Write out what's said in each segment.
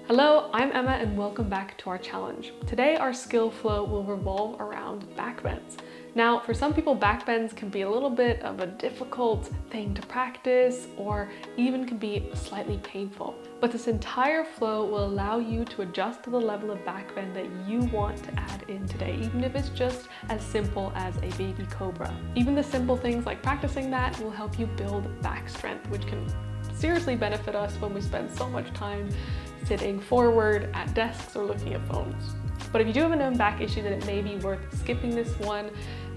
Hello, I'm Emma and welcome back to our challenge. Today our skill flow will revolve around backbends. Now, for some people, backbends can be a little bit of a difficult thing to practice or even can be slightly painful. But this entire flow will allow you to adjust to the level of backbend that you want to add in today, even if it's just as simple as a baby cobra. Even the simple things like practicing that will help you build back strength, which can seriously benefit us when we spend so much time sitting forward at desks or looking at phones. But if you do have a known back issue, then it may be worth skipping this one.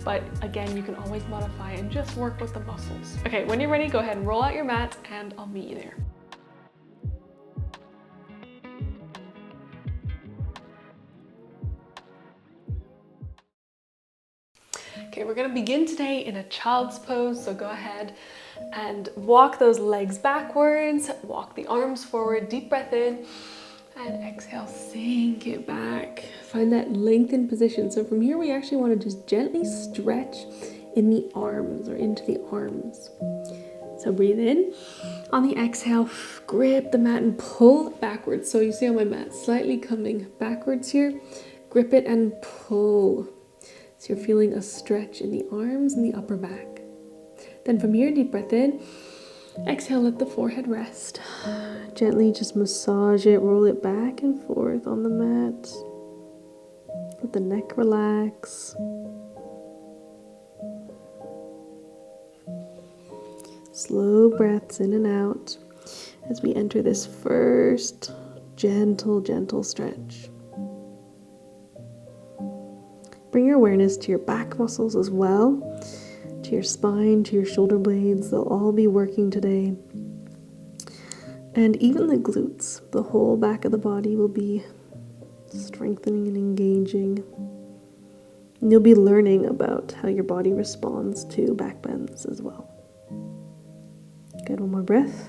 But again, you can always modify and just work with the muscles. Okay, when you're ready, go ahead and roll out your mat and I'll meet you there. Okay, we're gonna begin today in a child's pose, so go ahead and walk those legs backwards, walk the arms forward, deep breath in, and exhale, sink it back. Find that lengthened position. So from here, we actually wanna just gently stretch in the arms or into the arms. So breathe in. On the exhale, grip the mat and pull it backwards. So you see on my mat, slightly coming backwards here. Grip it and pull. So you're feeling a stretch in the arms and the upper back. Then from here, deep breath in. Exhale, let the forehead rest. Gently just massage it, roll it back and forth on the mat. Let the neck relax. Slow breaths in and out as we enter this first gentle stretch. Bring your awareness to your back muscles as well, to your spine, to your shoulder blades. They'll all be working today. And even the glutes, the whole back of the body will be strengthening and engaging. And you'll be learning about how your body responds to backbends as well. Good, one more breath.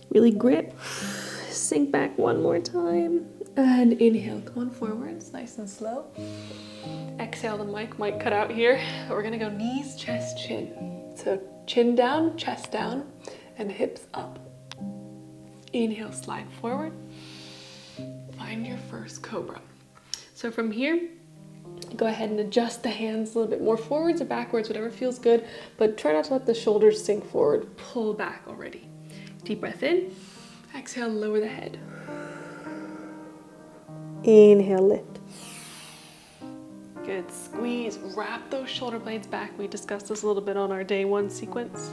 Really grip. Sink back one more time. And inhale, come on forwards, nice and slow. Exhale, the mic might cut out here. We're gonna go knees, chest, chin. So chin down, chest down, and hips up. Inhale, slide forward. Find your first cobra. So from here, go ahead and adjust the hands a little bit more forwards or backwards, whatever feels good, but try not to let the shoulders sink forward. Pull back already. Deep breath in. Exhale, lower the head. Inhale, lift. Good, squeeze, wrap those shoulder blades back. We discussed this a little bit on our day one sequence.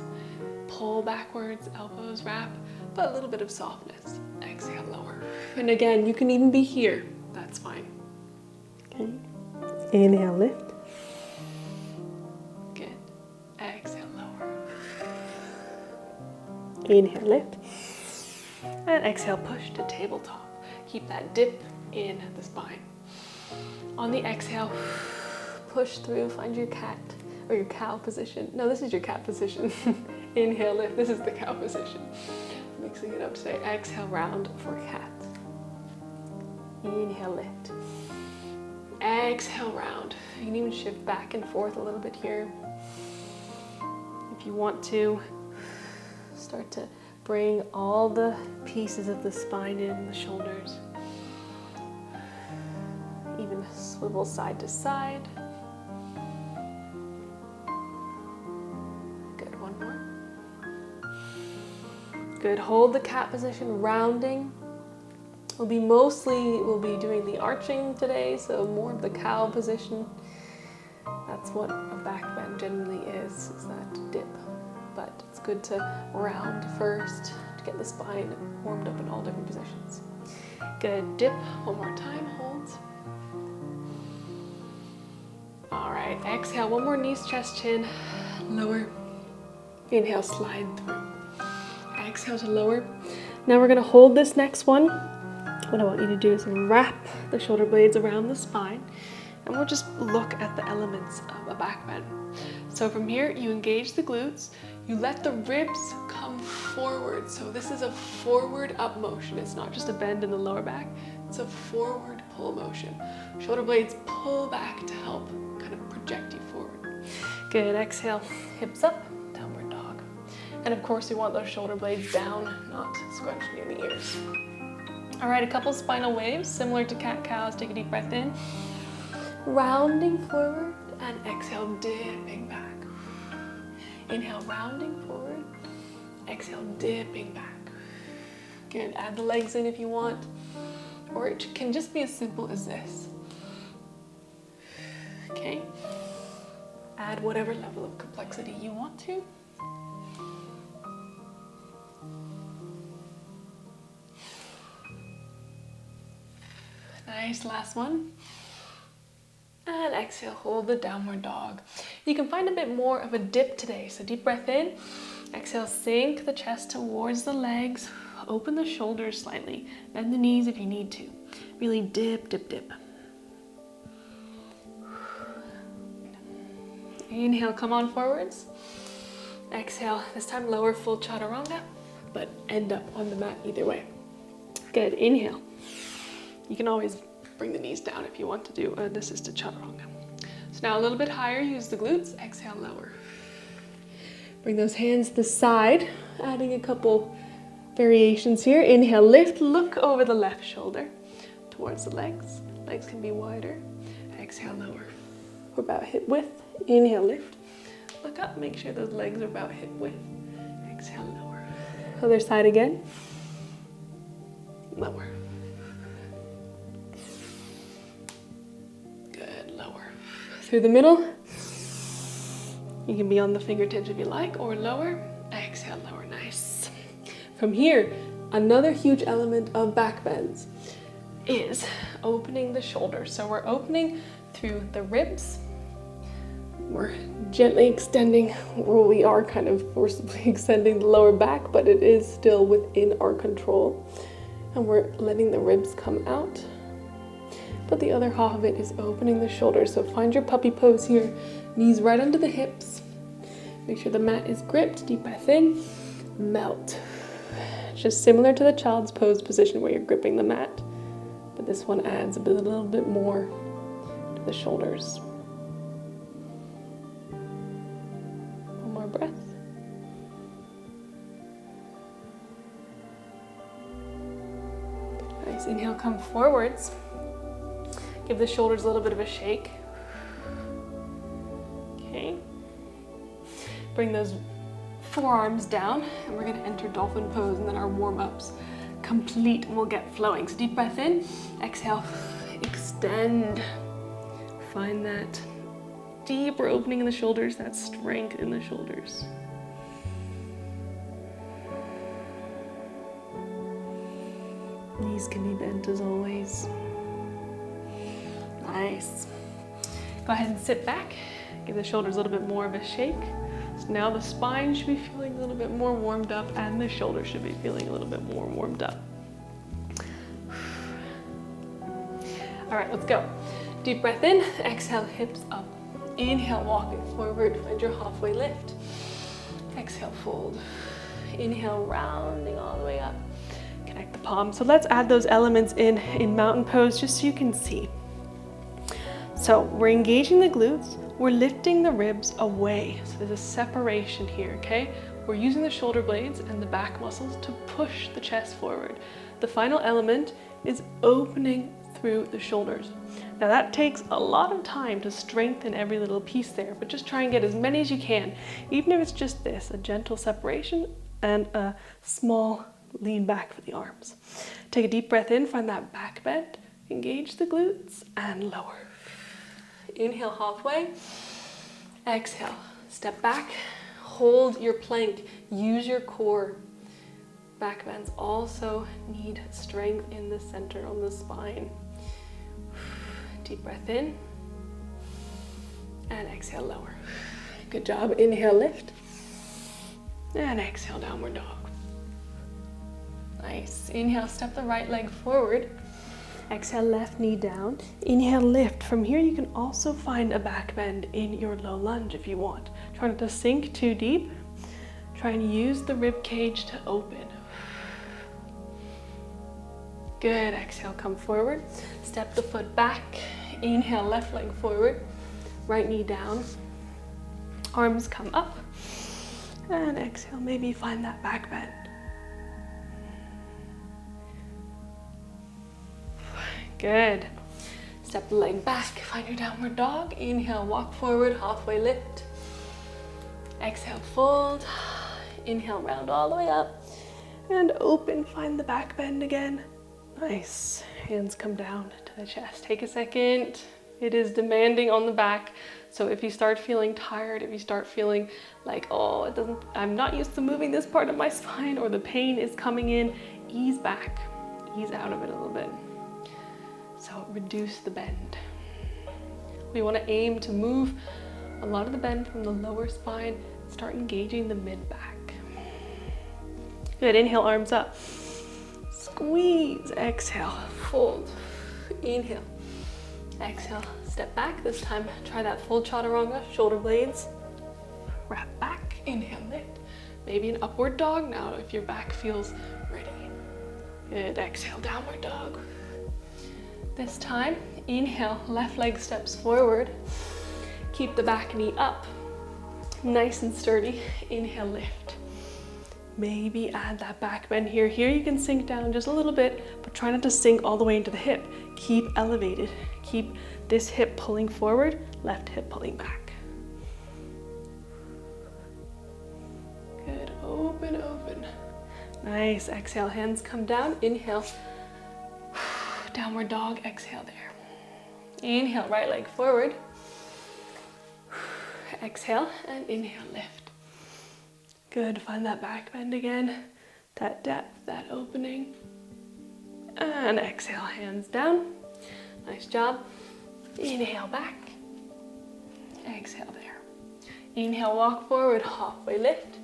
Pull backwards, elbows wrap, but a little bit of softness. Exhale, lower. And again, you can even be here, that's fine. Okay, inhale, lift. Good, exhale, lower. Inhale, lift. And exhale, push to tabletop. Keep that dip in the spine. On the exhale, push through, find your cat or your cow position. No, this is your cat position. Inhale, lift. This is the cow position. Mixing it up today. Exhale, round for cat. Inhale, lift. Exhale, round. You can even shift back and forth a little bit here. If you want to, start to bring all the pieces of the spine in, the shoulders. Even swivel side to side. Good, one more. Good, hold the cat position, rounding. We'll be doing the arching today, so more of the cow position. That's what a backbend generally is that dip. But it's good to round first to get the spine warmed up in all different positions. Good, dip, one more time, hold. All right, exhale, one more knees, chest, chin, lower. Inhale, slide through. Exhale to lower. Now we're gonna hold this next one. What I want you to do is wrap the shoulder blades around the spine, and we'll just look at the elements of a backbend. So from here, you engage the glutes, you let the ribs come forward. So this is a forward up motion. It's not just a bend in the lower back, it's a forward pull motion. Shoulder blades pull back to help kind of project you forward. Good, exhale, hips up, downward dog. And of course, we want those shoulder blades down, not scrunched near the ears. All right, a couple spinal waves, similar to cat-cows. Take a deep breath in, rounding forward, and exhale, dipping back. Inhale, rounding forward, exhale, dipping back. Good, add the legs in if you want, or it can just be as simple as this. Okay, add whatever level of complexity you want to. Nice, last one. And exhale, hold the downward dog. You can find a bit more of a dip today. So deep breath in, exhale, sink the chest towards the legs, open the shoulders slightly, bend the knees if you need to. Really dip, dip, dip. Inhale, come on forwards. Exhale, this time lower full chaturanga, but end up on the mat either way. Good, inhale. You can always bring the knees down if you want to do an assisted chaturanga. So now a little bit higher, use the glutes, exhale, lower. Bring those hands to the side, adding a couple variations here. Inhale, lift, look over the left shoulder towards the legs. Legs can be wider. Exhale, lower. We're about hip width. Inhale, lift. Look up, make sure those legs are about hip width. Exhale, lower. Other side again. Lower. Through the middle. You can be on the fingertips if you like, or lower. Exhale, lower, nice. From here, another huge element of back bends is opening the shoulders. So we're opening through the ribs. We're gently extending, well, we are kind of forcibly extending the lower back, but it is still within our control. And we're letting the ribs come out. But the other half of it is opening the shoulders. So find your puppy pose here, knees right under the hips. Make sure the mat is gripped, deep breath in, melt. Just similar to the child's pose position where you're gripping the mat, but this one adds a little bit more to the shoulders. One more breath. Nice, inhale, come forwards. Give the shoulders a little bit of a shake. Okay. Bring those forearms down, and we're gonna enter dolphin pose, and then our warm-ups complete, and we'll get flowing. So deep breath in, exhale, extend. Find that deeper opening in the shoulders, that strength in the shoulders. Knees can be bent as always. Nice. Go ahead and sit back. Give the shoulders a little bit more of a shake. So now the spine should be feeling a little bit more warmed up, and the shoulders should be feeling a little bit more warmed up. All right, let's go. Deep breath in, exhale, hips up. Inhale, walking forward, find your halfway lift. Exhale, fold. Inhale, rounding all the way up. Connect the palms. So let's add those elements in mountain pose just so you can see. So we're engaging the glutes, we're lifting the ribs away. So there's a separation here, okay? We're using the shoulder blades and the back muscles to push the chest forward. The final element is opening through the shoulders. Now that takes a lot of time to strengthen every little piece there, but just try and get as many as you can, even if it's just this, a gentle separation and a small lean back for the arms. Take a deep breath in, find that back bend, engage the glutes, and lower. Inhale halfway, exhale, step back, hold your plank, use your core. Back bends also need strength in the center on the spine. Deep breath in, and exhale, lower. Good job, inhale, lift, and exhale, downward dog. Nice, inhale, step the right leg forward. Exhale, left knee down. Inhale, lift. From here, you can also find a back bend in your low lunge if you want. Try not to sink too deep. Try and use the rib cage to open. Good, exhale, come forward. Step the foot back. Inhale, left leg forward. Right knee down. Arms come up. And exhale, maybe find that back bend. Good. Step the leg back, find your downward dog. Inhale, walk forward, halfway lift. Exhale, fold. Inhale, round all the way up. And open, find the back bend again. Nice. Hands come down to the chest. Take a second. It is demanding on the back. So if you start feeling tired, if you start feeling like, oh, I'm not used to moving this part of my spine, or the pain is coming in, ease back, ease out of it a little bit. So reduce the bend. We want to aim to move a lot of the bend from the lower spine, start engaging the mid-back. Good, inhale, arms up. Squeeze, exhale, fold. Inhale, exhale, step back. This time, try that full chaturanga, shoulder blades. Wrap back, inhale, lift. Maybe an upward dog now if your back feels ready. Good, exhale, downward dog. This time, inhale, left leg steps forward. Keep the back knee up, nice and sturdy. Inhale, lift. Maybe add that back bend here. Here you can sink down just a little bit, but try not to sink all the way into the hip. Keep elevated. Keep this hip pulling forward, left hip pulling back. Good, open, open. Nice, exhale, hands come down. Inhale, downward dog, exhale there. Inhale, right leg forward. Exhale, and inhale, lift. Good, find that back bend again, that depth, that opening. And exhale, hands down. Nice job. Inhale, back. Exhale there. Inhale, walk forward, halfway lift.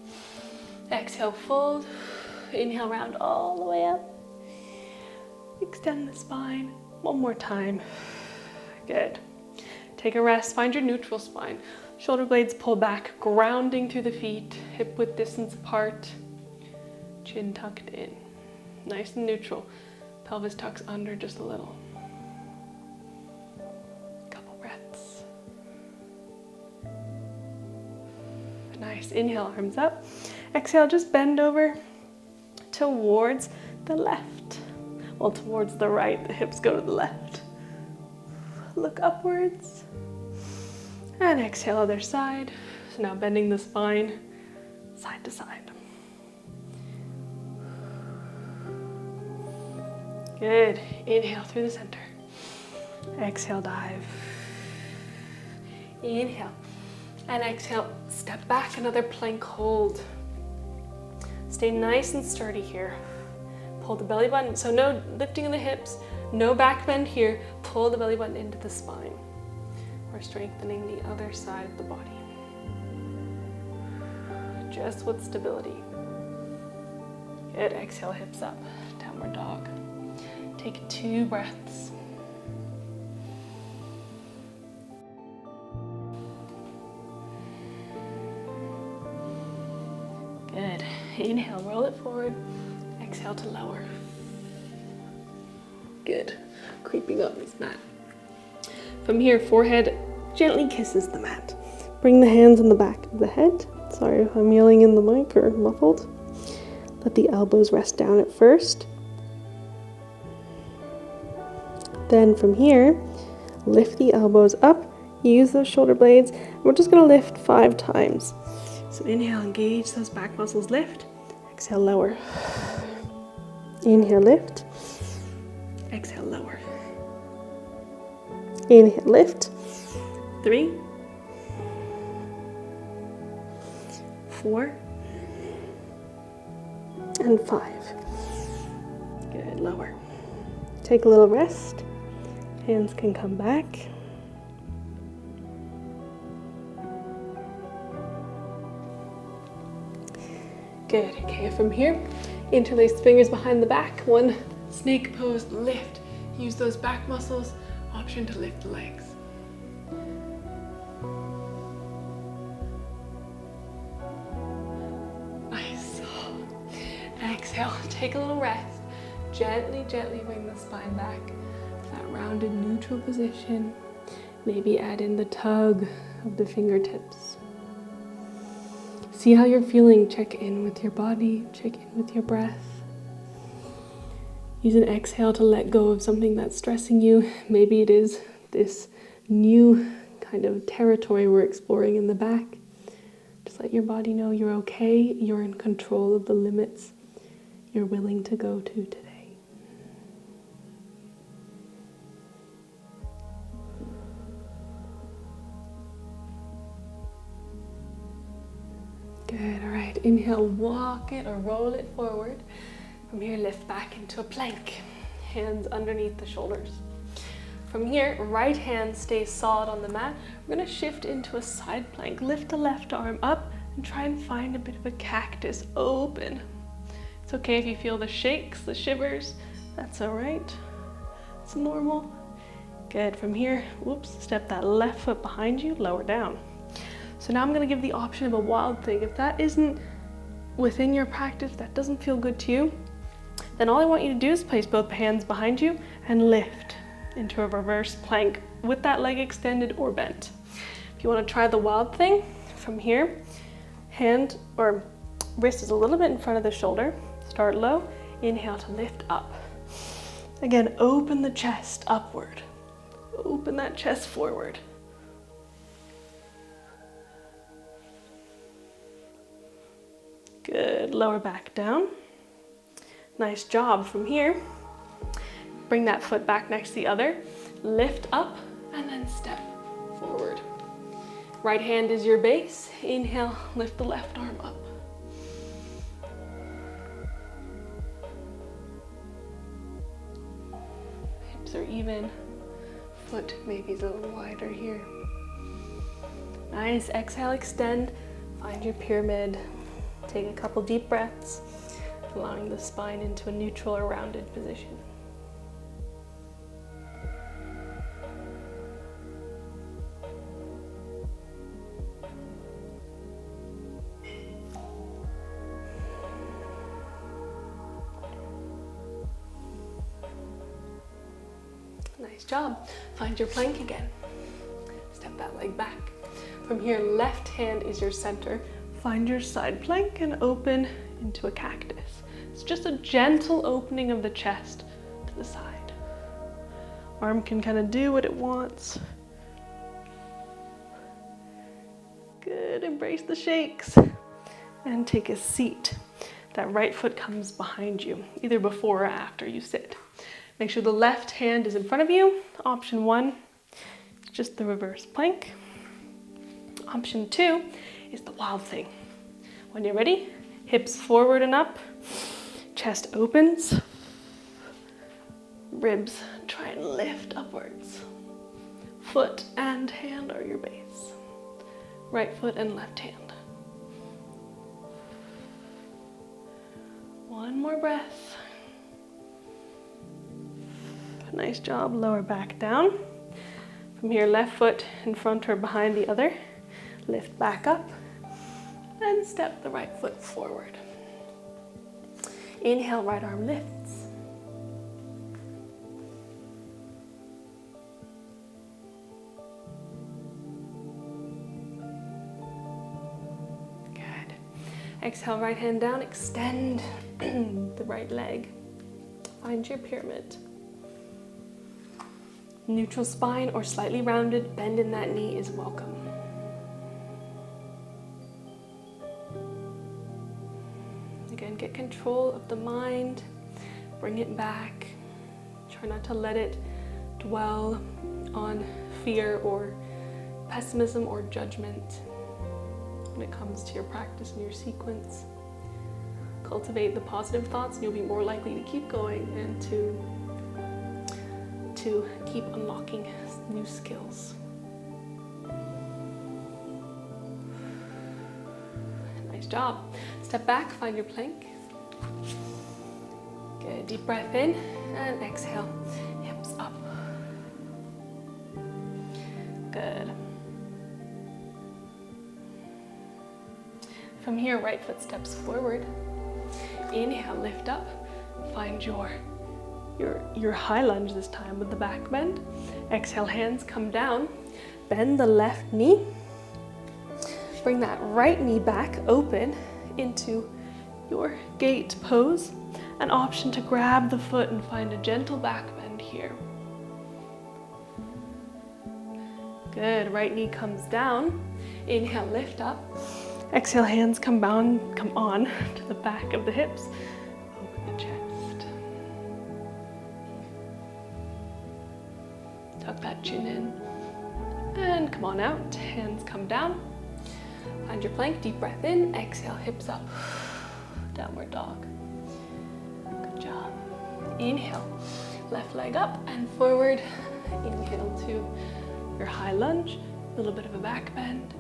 Exhale, fold. Inhale, round all the way up. Extend the spine. One more time. Good. Take a rest, find your neutral spine. Shoulder blades pull back, grounding through the feet, hip width distance apart, chin tucked in. Nice and neutral. Pelvis tucks under just a little. Couple breaths. Nice, inhale, arms up. Exhale, just bend over towards the left. Well, towards the right, the hips go to the left. Look upwards. And exhale, other side. So now bending the spine, side to side. Good. Inhale through the center. Exhale, dive. Inhale. And exhale, step back, another plank hold. Stay nice and sturdy here. Pull the belly button. So no lifting of the hips, no back bend here. Pull the belly button into the spine. We're strengthening the other side of the body. Just with stability. Good, exhale, hips up, downward dog. Take 2 breaths. Good, inhale, roll it forward. Exhale to lower. Good, creeping up this mat. From here, forehead gently kisses the mat. Bring the hands on the back of the head. Sorry if I'm yelling in the mic or muffled. Let the elbows rest down at first. Then from here, lift the elbows up. Use those shoulder blades. We're just going to lift 5 times. So inhale, engage those back muscles, lift. Exhale, lower. Inhale, lift. Exhale, lower. Inhale, lift. 3, 4, and 5. Good, lower. Take a little rest. Hands can come back. Good, okay, from here, interlace the fingers behind the back. One snake pose, lift. Use those back muscles. Option to lift the legs. Nice. Exhale, take a little rest. Gently, gently bring the spine back. That rounded neutral position. Maybe add in the tug of the fingertips. See how you're feeling. Check in with your body, check in with your breath. Use an exhale to let go of something that's stressing you. Maybe it is this new kind of territory we're exploring in the back. Just let your body know you're okay, you're in control of the limits you're willing to go to today. Good, all right, inhale, walk it or roll it forward. From here, lift back into a plank, hands underneath the shoulders. From here, right hand stays solid on the mat. We're gonna shift into a side plank. Lift the left arm up and try and find a bit of a cactus open. It's okay if you feel the shakes, the shivers, that's all right. It's normal. Good, from here, whoops, step that left foot behind you, lower down. So now I'm gonna give the option of a wild thing. If that isn't within your practice, that doesn't feel good to you, then all I want you to do is place both hands behind you and lift into a reverse plank with that leg extended or bent. If you want to try the wild thing, from here, hand or wrist is a little bit in front of the shoulder. Start low, inhale to lift up. Again, open the chest upward. Open that chest forward. Good, lower back down. Nice job. From here, bring that foot back next to the other, lift up, and then step forward. Right hand is your base. Inhale, lift the left arm up. Hips are even, foot maybe is a little wider here. Nice, exhale, extend, find your pyramid. Take a couple deep breaths, allowing the spine into a neutral or rounded position. Nice job. Find your plank again. Step that leg back. From here, left hand is your center. Find your side plank and open into a cactus. It's just a gentle opening of the chest to the side. Arm can kind of do what it wants. Good, embrace the shakes. And take a seat. That right foot comes behind you, either before or after you sit. Make sure the left hand is in front of you. Option 1 is just the reverse plank. Option 2 is the wild thing. When you're ready, hips forward and up, chest opens, ribs try and lift upwards. Foot and hand are your base. Right foot and left hand. One more breath. Nice job, lower back down. From here, left foot in front or behind the other. Lift back up and step the right foot forward. Inhale, right arm lifts. Good. Exhale, right hand down, extend the right leg. Find your pyramid. Neutral spine or slightly rounded, bend in that knee is welcome. Again, get control of the mind, bring it back. Try not to let it dwell on fear or pessimism or judgment when it comes to your practice and your sequence. Cultivate the positive thoughts and you'll be more likely to keep going and to keep unlocking new skills. Nice job. Step back, find your plank. Good, deep breath in and exhale, hips up. Good. From here, right foot steps forward. Inhale, lift up, find your high lunge this time with the back bend. Exhale, hands come down, bend the left knee. Bring that right knee back open into your gate pose. An option to grab the foot and find a gentle back bend here. Good, right knee comes down. Inhale, lift up. Exhale, hands come on to the back of the hips. Open the chest. Tuck that chin in. And come on out, hands come down. Find your plank, deep breath in. Exhale, hips up. Downward dog. Good job. Inhale, left leg up and forward. Inhale to your high lunge, a little bit of a back bend.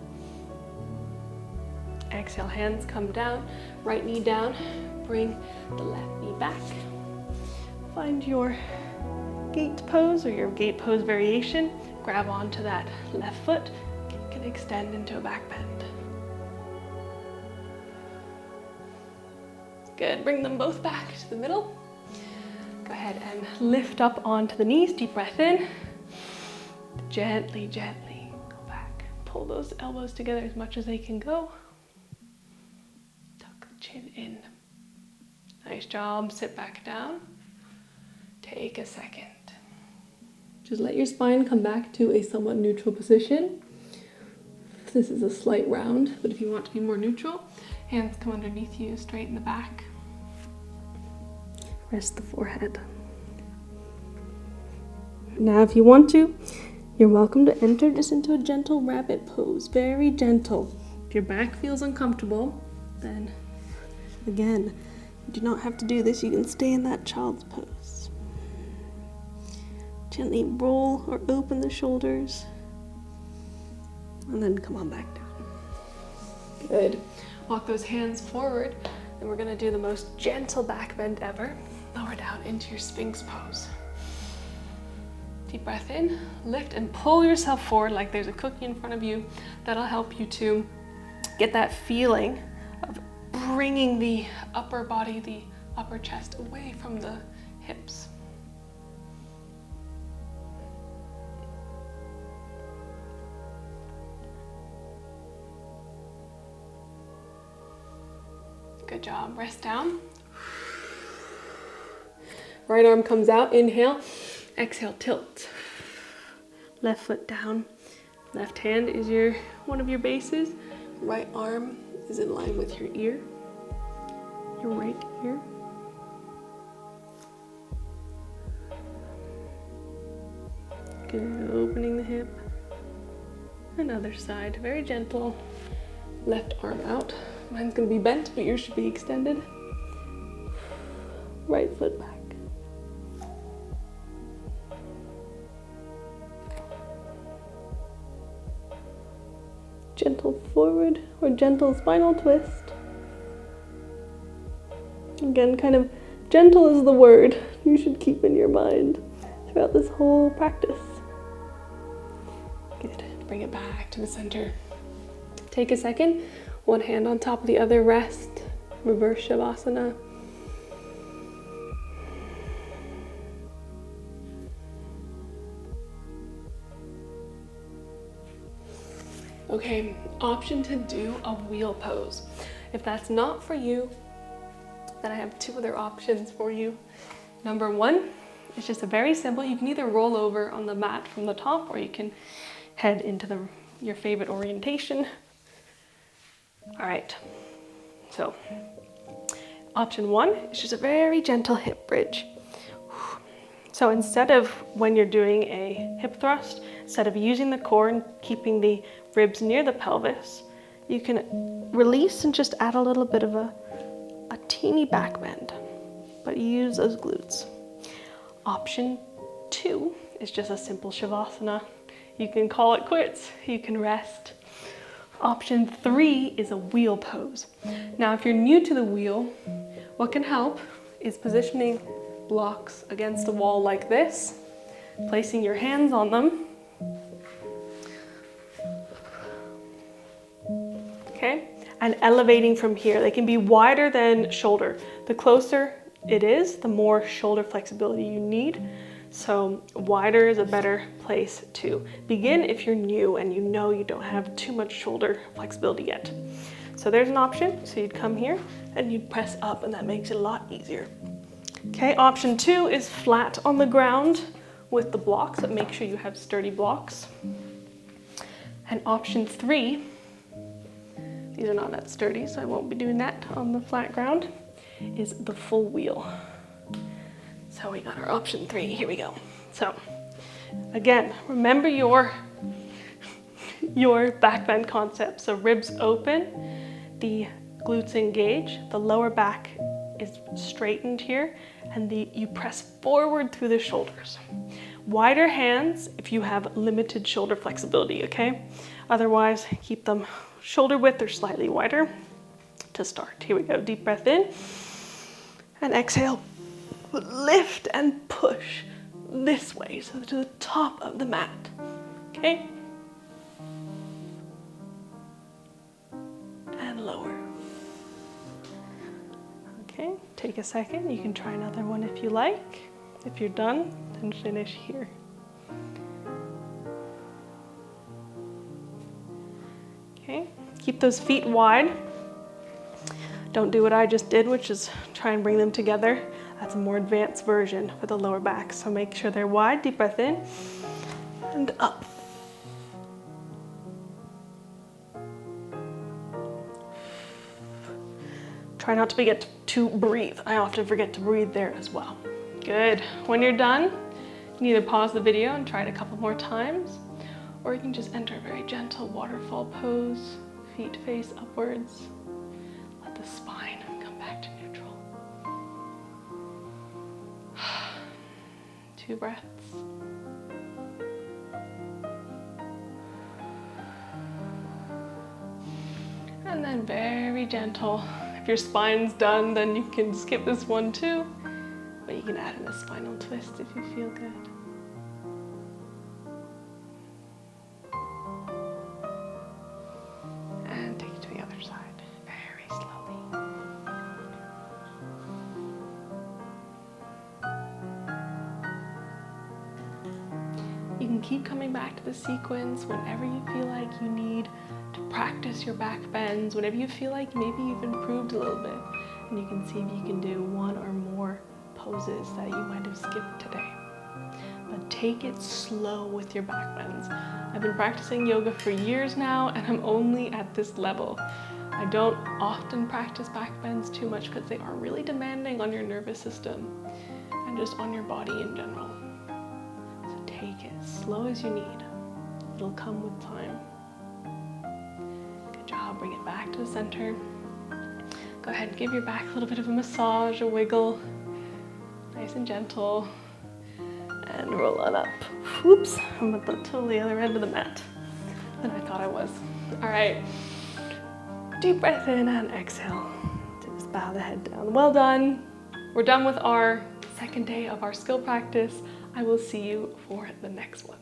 Exhale, hands come down, right knee down, bring the left knee back. Find your gate pose or your gate pose variation. Grab onto that left foot, you can extend into a back bend. Good, bring them both back to the middle. Go ahead and lift up onto the knees, deep breath in. Gently, gently go back. Pull those elbows together as much as they can go. Tuck the chin in. Nice job, sit back down. Take a second. Just let your spine come back to a somewhat neutral position. This is a slight round, but if you want to be more neutral, hands come underneath you, straighten the back. Rest the forehead. Now if you want to, you're welcome to enter just into a gentle rabbit pose, very gentle. If your back feels uncomfortable, then again, you do not have to do this. You can stay in that child's pose. Gently roll or open the shoulders, and then come on back down. Good. Walk those hands forward, and we're gonna do the most gentle back bend ever. Lower down into your Sphinx pose. Deep breath in, lift and pull yourself forward like there's a cookie in front of you. That'll help you to get that feeling of bringing the upper body, the upper chest away from the hips. Good job, rest down. Right arm comes out, inhale. Exhale, tilt. Left foot down. Left hand is one of your bases. Right arm is in line with your ear. Your right ear. Good, opening the hip. And other side, very gentle. Left arm out. Mine's gonna be bent, but yours should be extended. Right foot back. Gentle forward or gentle spinal twist. Again, kind of gentle is the word you should keep in your mind throughout this whole practice. Good, bring it back to the center. Take a second, one hand on top of the other, rest, reverse Shavasana. Okay, option to do a wheel pose. If that's not for you, then I have two other options for you. Number one, it's just a very simple, you can either roll over on the mat from the top or you can head into your favorite orientation. All right, so option one is just a very gentle hip bridge. So instead of when you're doing a hip thrust, instead of using the core and keeping the ribs near the pelvis, you can release and just add a little bit of a teeny back bend, but use those glutes. Option two is just a simple Shavasana. You can call it quits, you can rest. Option three is a wheel pose. Now, if you're new to the wheel, what can help is positioning blocks against a wall like this, placing your hands on them. Okay, and elevating from here. They can be wider than shoulder. The closer it is, the more shoulder flexibility you need. So wider is a better place to begin if you're new and you know you don't have too much shoulder flexibility yet. So there's an option. So you'd come here and you'd press up, and that makes it a lot easier. Okay, option 2 is flat on the ground with the blocks, but make sure you have sturdy blocks. And option 3, these are not that sturdy, so I won't be doing that on the flat ground, is the full wheel. So we got our option 3, here we go. So again, remember your back bend concept. So ribs open, the glutes engage, the lower back is straightened here, and you press forward through the shoulders. Wider hands if you have limited shoulder flexibility, okay? Otherwise, keep them shoulder width or slightly wider to start. Here we go, deep breath in, and exhale, lift and push this way, so to the top of the mat, okay? And lower. Okay, take a second. You can try another one if you like. If you're done, then finish here. Okay, keep those feet wide. Don't do what I just did, which is try and bring them together. That's a more advanced version for the lower back. So make sure they're wide, deep breath in, and up. Try not to forget to breathe. I often forget to breathe there as well. Good. When you're done, you can either pause the video and try it a couple more times, or you can just enter a very gentle waterfall pose, feet face upwards. Let the spine come back to neutral. 2 breaths. And then very gentle. If your spine's done, then you can skip this one too, but you can add in a spinal twist if you feel good. And take it to the other side, very slowly. You can keep coming back to the sequence whenever you feel like you need to practice your back bends, whenever you feel like maybe you've improved a little bit, and you can see if you can do one or more poses that you might have skipped today. But take it slow with your back bends. I've been practicing yoga for years now, and I'm only at this level. I don't often practice back bends too much because they are really demanding on your nervous system and just on your body in general. So take it as slow as you need. It'll come with time. Bring it back to the center. Go ahead and give your back a little bit of a massage, a wiggle. Nice and gentle. And roll it up. Whoops, I'm at the totally other end of the mat than I thought I was. All right, deep breath in and exhale. Just bow the head down. Well done. We're done with our second day of our skill practice. I will see you for the next one.